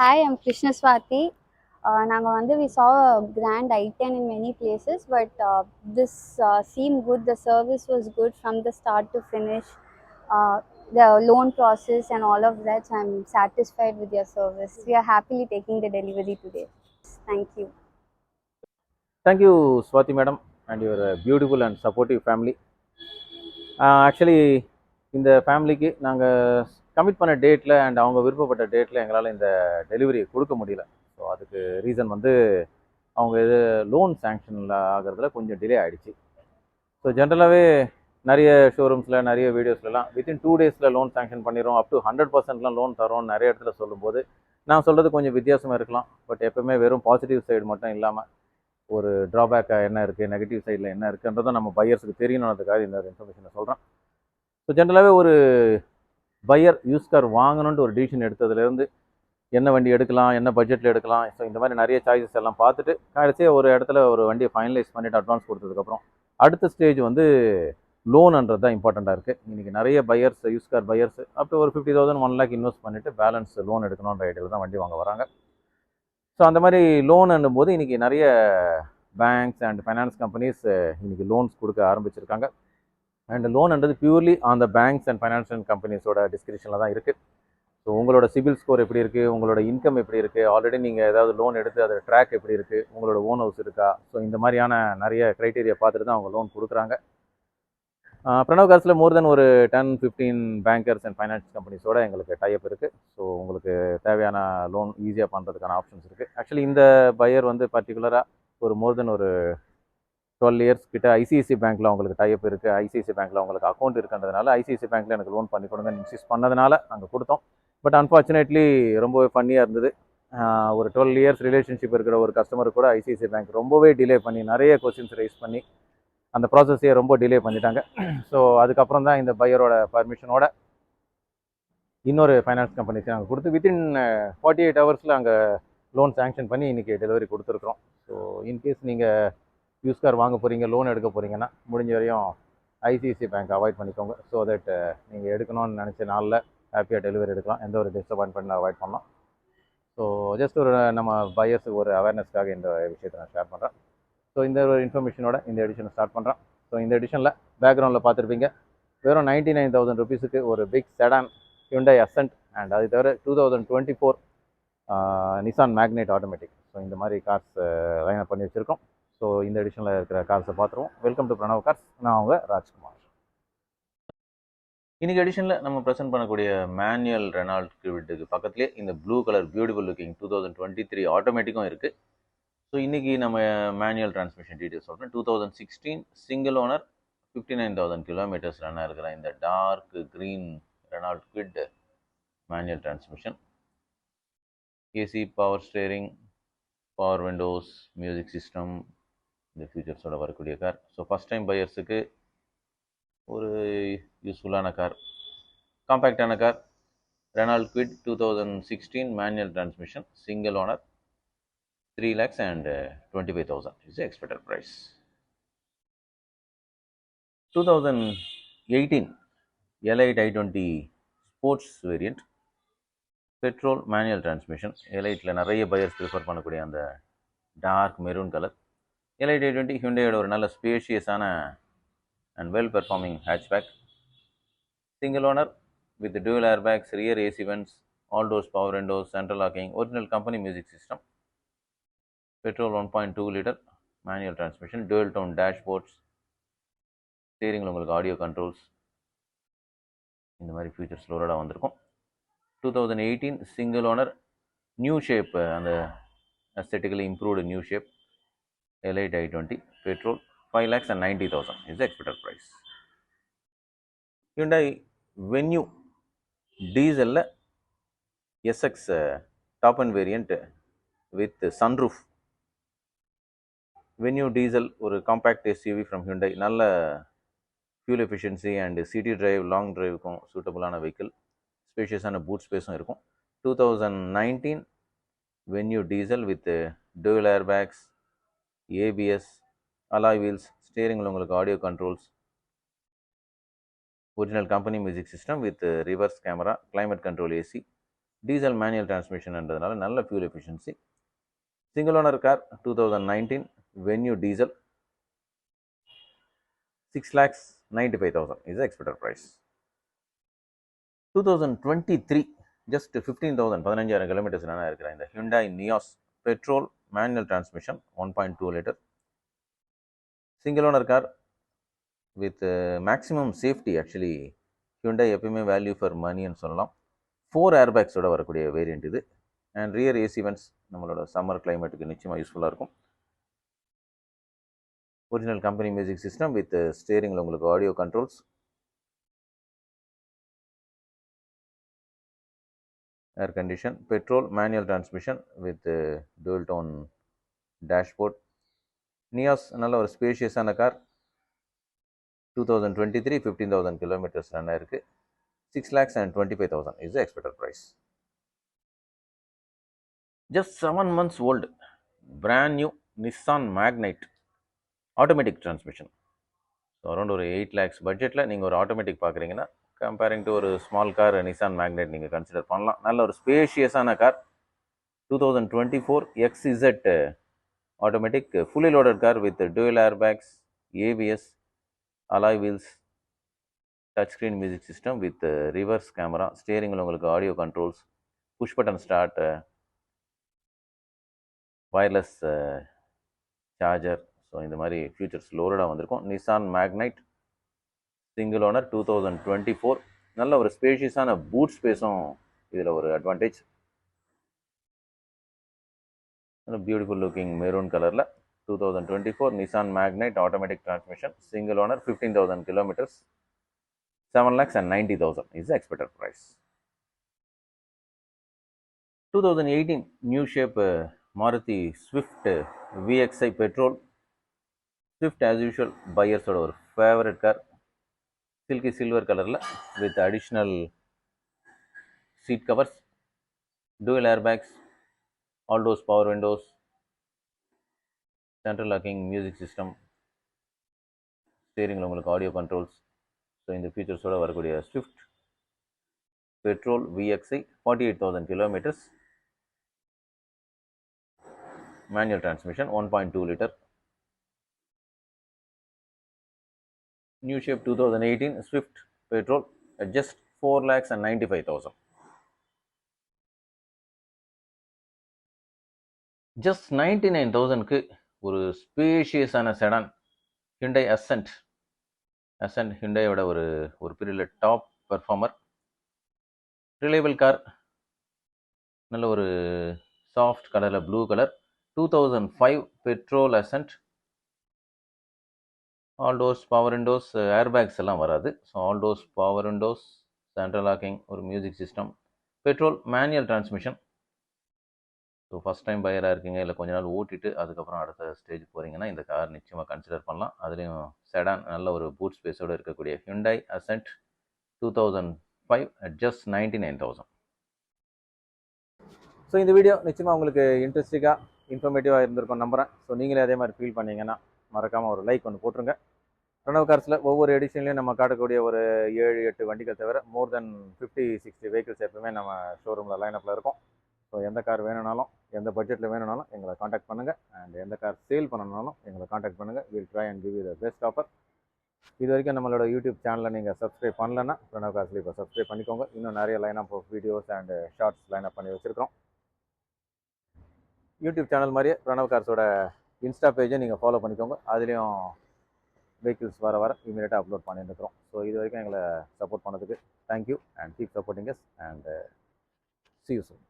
Hi, I'm Krishna Swati. We saw a grand I-10 in many places, but this seemed good. The service was good from the start to finish. The loan process and all of that, so I'm satisfied with your service. We are happily taking the delivery today. Thank you. Thank you, Swati madam, and your beautiful and supportive family. Actually இந்த ஃபேமிலிக்கு நாங்கள் commit பண்ண டேட்டில் and அவங்க விருப்பப்பட்ட டேட்டில் எங்களால் இந்த டெலிவரி கொடுக்க முடியல. ஸோ அதுக்கு ரீசன் வந்து அவங்க இது லோன் சேங்ஷனில் ஆகிறதுல கொஞ்சம் டிலே ஆகிடுச்சு. ஸோ ஜென்ரலாகவே நிறைய ஷோரூம்ஸில் நிறைய வீடியோஸ்லாம் வித்தின் 2 டேஸில் லோன் சேங்ஷன் பண்ணிடுறோம், அப் டு 100%லாம் லோன் தரோம் நிறைய இடத்துல சொல்லும்போது நான் சொல்கிறது கொஞ்சம் வித்தியாசமாக இருக்கலாம். பட் எப்பவுமே வெறும் பாசிட்டிவ் சைடு மட்டும் இல்லாமல் ஒரு ட்ராபேக் என்ன இருக்குது, நெகட்டிவ் சைடில் என்ன இருக்குன்றதை நம்ம பையர்ஸுக்கு தெரியணுன்றதுக்காக இந்த இன்ஃபர்மேஷனை சொல்கிறேன். ஸோ ஜென்ரலாகவே ஒரு பையர் யூஸ் கார் வாங்கணுன்ட்டு ஒரு டிசிஷன் எடுத்ததுலேருந்து என்ன வண்டி எடுக்கலாம், என்ன பட்ஜெட்டில் எடுக்கலாம், ஸோ இந்த மாதிரி நிறைய சாய்ஸஸ் எல்லாம் பார்த்துட்டு கடைசியாக ஒரு இடத்துல ஒரு வண்டியை ஃபைனலைஸ் பண்ணிவிட்டு அட்வான்ஸ் கொடுத்ததுக்கப்புறம் அடுத்த ஸ்டேஜ் வந்து லோன்ன்றது தான் இம்பார்ட்டண்ட்டாக இருக்குது. இன்றைக்கி நிறைய buyers use car buyers up to ஒரு 50,000 1 lakh இன்வெஸ்ட் பண்ணிவிட்டு பேலன்ஸ் லோன் எடுக்கணுன்ற ஐடியாவில் தான் வண்டி வாங்க வராங்க. ஸோ அந்த மாதிரி லோன் போது இன்றைக்கி நிறைய பேங்க்ஸ் அண்ட் ஃபைனான்ஸ் கம்பெனிஸ் இன்றைக்கி லோன்ஸ் கொடுக்க ஆரம்பிச்சிருக்காங்க. அண்ட் லோன்ன்றது பியூர்லி அந்த பேங்க்ஸ் அண்ட் ஃபைனான்ஷியல் கம்பெனிஸோட டிஸ்கிரிப்ஷனில் தான் இருக்குது. ஸோ உங்களோட சிபில் ஸ்கோர் எப்படி இருக்குது, உங்களோட இன்கம் எப்படி இருக்குது, ஆல்ரெடி நீங்கள் ஏதாவது லோன் எடுத்து அதோட ட்ராக் எப்படி இருக்குது, உங்களோட ஓன் ஹவுஸ் இருக்கா, ஸோ இந்த மாதிரியான நிறைய க்ரைட்டீரியா பார்த்துட்டு தான் அவங்க லோன் கொடுக்குறாங்க. பிரணவ் கார்ஸில் மோர் தென் ஒரு 10-15 பேங்கர்ஸ் அண்ட் ஃபைனான்ஸ் கம்பெனிஸோட எங்களுக்கு டைப் இருக்குது. ஸோ உங்களுக்கு தேவையான லோன் ஈஸியாக பண்ணுறதுக்கான ஆப்ஷன்ஸ் இருக்குது. ஆக்சுவலி இந்த பையர் வந்து பர்டிகுலராக ஒரு மோர் தென் ஒரு 12 இயர்ஸ் கிட்ட ஐசிஐசி பேங்க்கில் அவங்களுக்கு டைப் இருக்குது. ஐசிஐசி பேங்க்கில் அவங்களுக்கு அக்கௌண்ட் இருக்குன்றதுனால ஐசிஐசி பேங்க்கில் எனக்கு லோன் பண்ணி கொடுங்கன்னு இன்சிஸ்ட் பண்ணதுனால அங்கே கொடுத்தோம். பட் அன்ஃபார்ச்சுனேட்லி ரொம்பவே ஃபன்னியாக இருந்தது. ஒரு 12 இயர்ஸ் ரிலேஷன்ஷிப் இருக்கிற ஒரு கஸ்டமர் கூட ஐசிஐசி பேங்க் ரொம்பவே டிலே பண்ணி நிறைய கொஸ்டின்ஸ் ரைஸ் பண்ணி அந்த ப்ராசஸையே ரொம்ப டிலே பண்ணிட்டாங்க. ஸோ அதுக்கப்புறம் தான் இந்த பையரோட பர்மிஷனோட இன்னொரு ஃபைனான்ஸ் கம்பெனிக்கு நாங்கள் கொடுத்து வித்தின் 48 ஹவர்ஸில் அங்கே லோன் சேங்ஷன் பண்ணி இன்றைக்கி டெலிவரி கொடுத்துருக்குறோம். ஸோ இன்கேஸ் நீங்கள் யூஸ் கார் வாங்க போகிறீங்க, லோன் எடுக்க போகிறீங்கன்னா முடிஞ்ச வரையும் ஐசிஐசி பேங்க் அவாய்ட் பண்ணிக்கோங்க. ஸோ தட் நீங்கள் எடுக்கணும்னு நினச்ச நாளில் ஹாப்பியாக டெலிவரி எடுக்கலாம், எந்த ஒரு டிஸப்பாயின்மெண்ட் அவாய்ட் பண்ணலாம். ஸோ ஜஸ்ட் ஒரு நம்ம பையர்ஸுக்கு ஒரு அவேர்னஸ்க்காக இந்த விஷயத்தை நான் ஷேர் பண்ணுறேன். ஸோ இந்த ஒரு இன்ஃபர்மேஷனோட இந்த எடிஷனை ஸ்டார்ட் பண்ணுறேன். ஸோ இந்த எடிஷனில் பேக்ரவுண்டில் பார்த்துருப்பீங்க வெறும் 99,000 ருபீஸுக்கு ஒரு பிக் செடான் ஹியூண்டை அசென்ட் அண்ட் அது தவிர 2024 நிசான் மேக்னேட் ஆட்டோமேட்டிக். ஸோ இந்த மாதிரி கார்ஸ் லைன் அப் பண்ணி வச்சுருக்கோம். ஸோ இந்த எடிஷனில் இருக்கிற கார்ஸை பார்த்துருவோம். Welcome to Pranav cars. நான் அவங்க ராஜ்குமார். இன்னைக்கு எடிஷனில் நம்ம ப்ரெசென்ட் பண்ணக்கூடிய மேனுவல் ரெனால்ட் கிவிட்டுக்கு பக்கத்துலேயே இந்த ப்ளூ கலர் பியூட்டிஃபுல் லுக்கிங் 2023 ஆட்டோமேட்டிக்கும் இருக்குது. ஸோ இன்றைக்கி நம்ம மேனுவல் டிரான்ஸ்மிஷன் டீட்டெயில்ஸ் சொல்கிறேன். 2016 சிங்கிள் ஓனர் 59,000 கிலோமீட்டர்ஸ் ரன் இருக்கிற இந்த dark green Renault Kwid manual transmission, AC, power steering, power windows, music system, இந்த ஃபியூச்சர்ஸோட வரக்கூடிய கார். ஸோ ஃபஸ்ட் டைம் பையர்ஸுக்கு ஒரு யூஸ்ஃபுல்லான கார், காம்பேக்டான car. Renault Kwid 2016 manual transmission, single owner, 3,25,000 is the expected price. 2018 Elite i20 sports variant, petrol manual transmission. எலைட்டில் நிறைய buyers prefer பண்ணக்கூடிய அந்த dark maroon colour Elite i20 ஹியூண்டையோட ஒரு நல்ல ஸ்பேஷியஸான and well performing hatchback. Single owner with dual airbags, rear AC vents, all doors power windows, central locking, original company music system. Petrol 1.2 liter manual transmission, dual tone dashboards, ஸ்டீரிங்கில் உங்களுக்கு audio controls, இந்த மாதிரி features லோடடாக வந்திருக்கும். 2018 single owner, new shape, அந்த aesthetically improved new shape Elite i20 petrol, 5,90,000 is the expected price. Hyundai Venue டீசலில் SX top and variant with sunroof. Venue diesel ஒரு compact SUV from Hyundai. நல்ல fuel efficiency and city drive, long டிரைவுக்கும் சூட்டபுளான vehicle. ஸ்பேஷியஸான boot ஸ்பேஸும் இருக்கும். 2019 Venue diesel with dual airbags, ABS, alloy wheels, ஸ்டேரிங்கில் உங்களுக்கு audio controls, original company music system with reverse camera, climate control AC, diesel manual டிரான்ஸ்மிஷன்ன்றதுனால நல்ல fuel efficiency. Single owner car 2019 Venue diesel 6,95,000 is the expected price. 2023 just 15,000 15,000 kilometers run இருக்கிற இந்த Hyundai Nios petrol manual transmission 1.2 litre single owner car with maximum safety. Actually Hyundai எப்பயுமே value for மணின்னு சொல்லலாம். 4 ஏர்பேக்ஸோட வரக்கூடிய variant இது. And rear AC vents நம்மளோட summer கிளைமேட்டுக்கு நிச்சயமாக யூஸ்ஃபுல்லாக இருக்கும். Original company music system with ஸ்டேரிங்கில் உங்களுக்கு audio controls. Air condition petrol manual transmission with dual tone dashboard. Nios நல்ல ஒரு ஸ்பேஷியஸான கார். 2023 15,000 kilometers ரன் ஆயிருக்கு. 6,25,000 is the expected price. Just 7 months old, brand new Nissan Magnite automatic transmission. So around ஒரு 8 lakhs பட்ஜெட்டில் நீங்கள் ஒரு automatic பார்க்குறீங்கன்னா comparing to ஒரு ஸ்மால் கார் நிசான் மேக்னெட் நீங்கள் கன்சிடர் பண்ணலாம். நல்ல ஒரு ஸ்பேஷியஸான கார். 2024 XZ automatic fully loaded car with dual airbags, ABS, alloy wheels, touch screen music system with reverse camera. ஸ்டேரிங்கில் உங்களுக்கு audio controls, push button start, wireless charger. So இந்த மாதிரி ஃபியூச்சர்ஸ் லோடடாக வந்திருக்கும். Nissan Magnite single owner 2024. நல்ல ஒரு ஸ்பேஷியஸான boot ஸ்பேஸும் இதில் ஒரு அட்வான்டேஜ். பியூட்டிஃபுல் லுக்கிங் மெரூன் கலரில் 2024 Nissan magnetite automatic transmission single owner 15,000 kilometers 7,90,000 is the expected price. 2018 new shape Maruti Swift VXI petrol. Swift as usual buyers oda ஒரு favorite car. Silky silver colorல with additional seat covers, dual airbags, all doors power windows, central locking music system, steering உங்களுக்கு audio controls. So இந்த ஃபீச்சர்ஸோடு வரக்கூடிய Swift petrol VXI 48,000 kilometers manual transmission 1.2 litre. New shape 2018 Swift petrol just 4,95,000. Just 99,000க்கு ஒரு ஸ்பேஷியஸான sedan Hyundai Ascent. ஹிண்டையோட ஒரு பீரியடில் டாப் பெர்ஃபார்மர். Reliable car. நல்ல ஒரு சாஃப்ட் கலரில் blue colour. 2005 petrol Ascent. All doors power windows, airbags எல்லாம் வராது. So all doors power windows, central locking, ஒரு music system, petrol manual transmission. So first time பையராக இருக்கீங்க, இல்லை கொஞ்ச நாள் ஓட்டிட்டு அதுக்கப்புறம் அடுத்த ஸ்டேஜ் போகிறீங்கன்னா இந்த கார் நிச்சயமாக கன்சிடர் பண்ணலாம். அதுலேயும் செடான் நல்ல ஒரு பூட் ஸ்பேஸோடு இருக்கக்கூடிய Hyundai Ascent 2005 at just 99,000. So இந்த வீடியோ நிச்சயமாக உங்களுக்கு இன்ட்ரெஸ்டிங்காக இன்ஃபர்மேட்டிவாக இருந்திருக்கும் நம்புகிறேன். ஸோ நீங்களே அதே மாதிரி ஃபீல் பண்ணிங்கன்னா மறக்காமல் ஒரு லைக் ஒன்று போட்டுருங்க. பிரணவ் கார்ஸில் ஒவ்வொரு எடிஷன்லையும் நம்ம காட்டக்கூடிய ஒரு 7-8 வண்டிகள் தவிர மோர் தென் 50-60 வெஹிக்கிள்ஸ் எப்பவுமே நம்ம ஷோரூமில் லைனப்பில் இருக்கும். ஸோ எந்த கார் வேணும்னாலும், எந்த பட்ஜெட்டில் வேணும்னாலும் எங்களை காண்டாக்ட் பண்ணுங்கள். அண்ட் எந்த கார் சேல் பண்ணணுனாலும் எங்களை காண்டாக்ட் பண்ணுங்கள். Will try and give you the best offer. இது வரைக்கும் நம்மளோட யூடியூப் சேனலை நீங்கள் சப்ஸ்கிரைப் பண்ணலன்னா பிரணவ் கார்ஸில் இப்போ சப்ஸ்கிரைப் பண்ணிக்கோங்க. இன்னும் நிறைய lineup of videos and shorts lineup பண்ணி வச்சுருக்கோம். யூடியூப் சேனல் மாதிரியே பிரணவ் கார்ஸோட இன்ஸ்டா பேஜை நீங்கள் ஃபாலோ பண்ணிக்கோங்க. அதுலேயும் வெஹிக்கிள்ஸ் வர இமீடியட்டாக அப்லோட் பண்ணிட்டுருக்கோம். ஸோ இது வரைக்கும் எங்களை சப்போர்ட் பண்ணதுக்கு thank you and keep supporting us and see you soon.